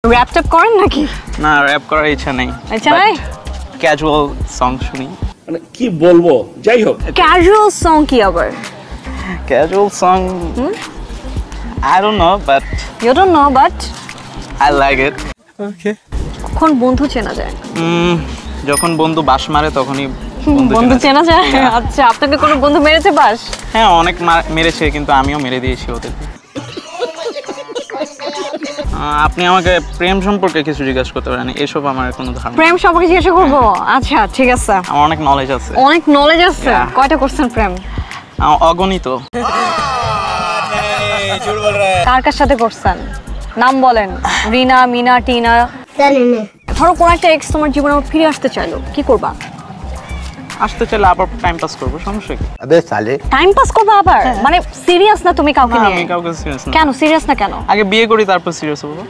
Rap tap করেন নাকি? না, র‍্যাপ করার ইচ্ছা নেই। আচ্ছা নাই? ক্যাজুয়াল সং শুনি। মানে কি বলবো, যাই হোক। ক্যাজুয়াল সং কি আবার? Casual song, I don't know, but You don't know but I like it. Okay. কখন বন্ধু চেনা যায়? যখন বন্ধু বাস মারে তখনই বন্ধু চেনা যায়? Yeah. আচ্ছা, আপনাকে কোনো বন্ধু মেরেছে বাস? হ্যাঁ, অনেক মেরেছে, কিন্তু আমিও মেরে দিয়েছি ওদেরকে। আপনি আমাকে প্রেম সম্পর্কে কিছু জিজ্ঞাসা করতে পারেন, এসব আমার কোনো ধারণা। প্রেম সম্পর্কে জিজ্ঞাসা করবো? আচ্ছা ঠিক আছে। আমার অনেক নলেজ আছে। অনেক নলেজ আছে? Yeah. কয়টা করছেন প্রেম? অগণিত। কার কার সাথে করছেন? নাম বলেন। রিনা, মিনা, টিনা? জানি না। ধরো কোন একটা এক্স তোমার জীবনে ফিরে আসতে চাইলো, কি করবা? আসতে চাইলে আবার টাইম পাস করবো, সমস্যা কি? अबे साले টাইম পাস করবা আবার? মানে সিরিয়াস না তুমি কাউকে না, নিয়ে? আমি কাউকে সিরিয়াস না। কেন সিরিয়াস না কেন? আগে বিয়ে করি, তারপর সিরিয়াস হবো।